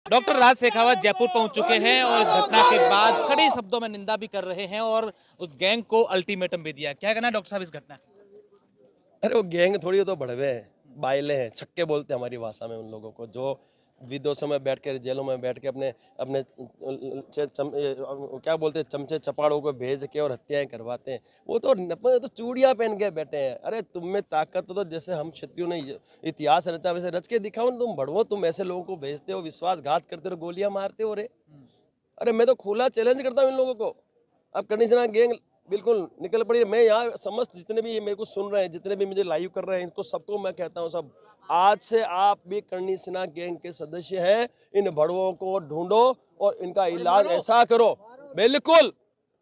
Doctor राज शेखावत जयपुर पहुंच चुके हैं और इस घटना के बाद कड़े शब्दों में निंदा भी कर रहे हैं और उस गैंग को अल्टीमेटम भी दिया। क्या कहना है डॉक्टर साहब इस घटना? अरे वो गैंग थोड़ी, वो तो भड़वे हैं, बाइले हैं, छक्के बोलते हैं हमारी भाषा में उन लोगों को, जो विदेशों में बैठ के, जेलों में बैठ के अपने अपने क्या बोलते हैं, चमचे चपाड़ों को भेज के और हत्याएं करवाते हैं। वो तो चूड़ियां पहन के बैठे हैं। अरे तुम में ताकत हो तो जैसे हम क्षत्रियों ने इतिहास रचा वैसे रच के दिखाओ ना। तुम भड़वो, तुम ऐसे लोगों को भेजते हो, विश्वासघात करते हो, गोलियां मारते हो रे। अरे मैं तो खुला चैलेंज करता हूँ इन लोगों को। अब कंडीशनर गैंग बिल्कुल निकल पड़ी है। मैं यहाँ समस्त जितने भी ये मेरे को सुन रहे हैं, जितने भी मुझे लाइव कर रहे हैं, इनको सबको मैं कहता हूँ, सब आज से आप भी करनी सिन्हा गैंग के सदस्य हैं। इन भड़वों को ढूंढो और इनका इलाज ऐसा करो, बिल्कुल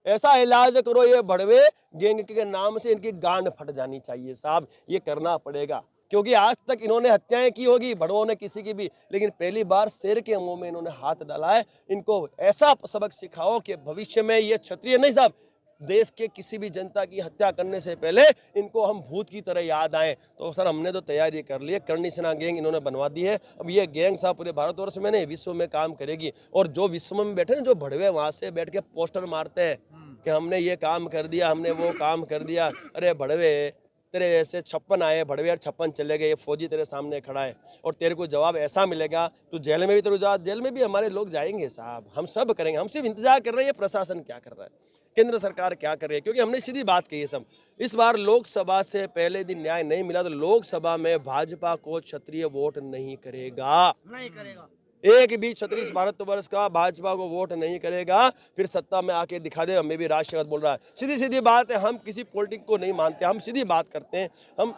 ऐसा इलाज करो, ये भड़वे गैंग के नाम से इनकी गांड फट जानी चाहिए साहब। ये करना पड़ेगा क्योंकि आज तक इन्होंने हत्याएं की होगी भड़वों ने किसी की भी, लेकिन पहली बार शेर के मुंह में इन्होंने हाथ डाला है। इनको ऐसा सबक सिखाओ कि भविष्य में ये क्षत्रिय नहीं साहब, देश के किसी भी जनता की हत्या करने से पहले इनको हम भूत की तरह याद आए। तो सर हमने तो तैयारी कर ली है, करनी सेना गैंग इन्होंने बनवा दी है। अब ये गैंग साहब पूरे भारतवर्ष में नहीं, विश्व में काम करेगी। और जो विश्व में बैठे ना, जो भड़वे वहां से बैठ के पोस्टर मारते हैं कि हमने ये काम कर दिया, हमने वो काम कर दिया। अरे भड़वे, तेरे ऐसे 56 आए भड़वे और 56 चले गए, ये फौजी तेरे सामने खड़ा है और तेरे को जवाब ऐसा मिलेगा। तो जेल में भी तेरे जा, जेल में भी हमारे लोग जाएंगे साहब, हम सब करेंगे। हम सिर्फ इंतजार कर रहे हैं ये प्रशासन क्या कर रहा है, केंद्र सरकार क्या कर रही है, क्योंकि हमने सीधी बात कही है सब। इस बार लोकसभा से पहले दिन न्याय नहीं मिला तो लोकसभा में भाजपा को क्षत्रिय वोट नहीं करेगा, नहीं करेगा। एक भी क्षत्रिय भारतवर्ष का भाजपा को वोट नहीं करेगा। फिर सत्ता में आके दिखा दे, हमें भी राष्ट्रवाद बोल रहा है। सीधी सीधी बात है, हम किसी पॉलिटिक्स को नहीं मानते, हम सीधी बात करते हैं। हम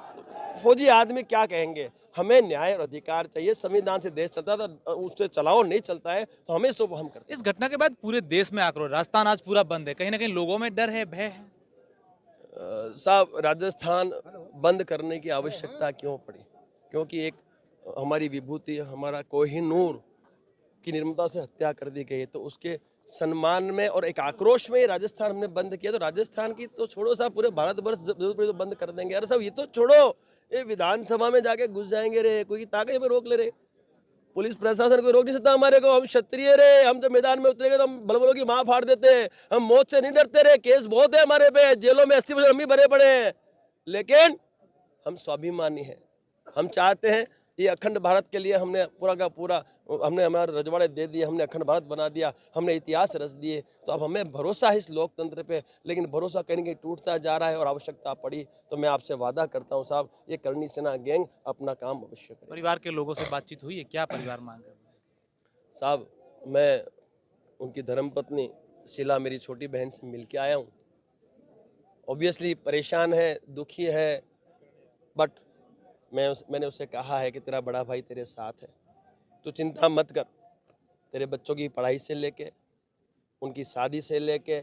फौजी आदमी क्या कहेंगे, हमें न्याय और अधिकार चाहिए। संविधान से देश चलता है तो उससे चलाओ, नहीं चलता है तो हमें सो हम करते हैं। इस घटना के बाद पूरे देश में आक्रोश, राजस्थान आज पूरा बंद है, कहीं ना कहीं लोगों में डर है, भय है। साहब राजस्थान बंद करने की आवश्यकता क्यों पड़ी? क्योंकि एक हमारी विभूति, हमारा कोहिनूर की निर्मता से हत्या कर दी गई, तो उसके सम्मान में और एक आक्रोश में राजस्थान हमने बंद किया। तो राजस्थान की तो छोड़ो साहब, पूरे भारतवर्ष जरूरत पड़ी तो बंद कर देंगे। अरे साहब ये तो छोड़ो, ये विधानसभा में जाके घुस जाएंगे रे, कोई ताकत पे रोक ले रे। पुलिस प्रशासन को रोक नहीं सकता हमारे को। हम क्षत्रिय रे, हम जब मैदान में उतरेंगे तो हम बलबलों की माँ फाड़ देते हैं। हम मौत से नहीं डरते रे, केस बहुत है हमारे पे, जेलों में 80% हम भी भरे पड़े हैं, लेकिन हम स्वाभिमानी हैं। हम चाहते हैं ये अखंड भारत के लिए हमने पूरा का पूरा, हमने हमारे रजवाड़े दे दिए, हमने अखंड भारत बना दिया, हमने इतिहास रच दिए। तो अब हमें भरोसा है इस लोकतंत्र पे, लेकिन भरोसा कहीं कहीं टूटता जा रहा है। और आवश्यकता पड़ी तो मैं आपसे वादा करता हूँ साहब, ये करनी सेना गैंग अपना काम अवश्य करेगी। परिवार के लोगों से बातचीत हुई है, क्या परिवार मांग रहे हैं? साहब मैं उनकी धर्मपत्नी शीला, मेरी छोटी बहन से मिल के आया हूँ। ऑब्वियसली परेशान है, दुखी है, बट मैंने उससे कहा है कि तेरा बड़ा भाई तेरे साथ है, तू चिंता मत कर। तेरे बच्चों की पढ़ाई से लेके, उनकी शादी से लेके,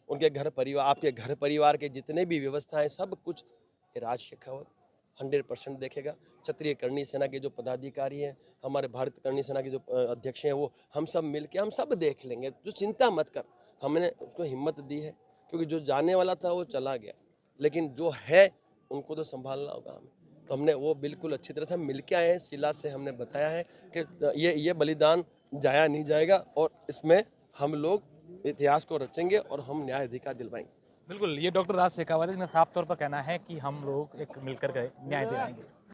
उनके घर परिवार, आपके घर परिवार के जितने भी व्यवस्थाएं, सब कुछ ये राज शेखावत 100% देखेगा। क्षत्रिय करणी सेना के जो पदाधिकारी हैं, हमारे भारत करणी सेना के जो अध्यक्ष हैं, वो हम सब मिलके हम सब देख लेंगे, जो चिंता मत कर। हमने उसको हिम्मत दी है, क्योंकि जो जाने वाला था वो चला गया, लेकिन जो है उनको तो संभालना होगा हमें। तो हमने वो बिल्कुल अच्छी तरह से हम मिल के आए हैं। शीला से हमने बताया है कि ये बलिदान जाया नहीं जाएगा और इसमें हम लोग इतिहास को रचेंगे और हम न्याय अधिकार दिलवाएंगे। बिल्कुल, ये डॉक्टर राज शेखावत ने साफ तौर पर कहना है कि हम लोग एक मिलकर के न्याय दिलाएंगे।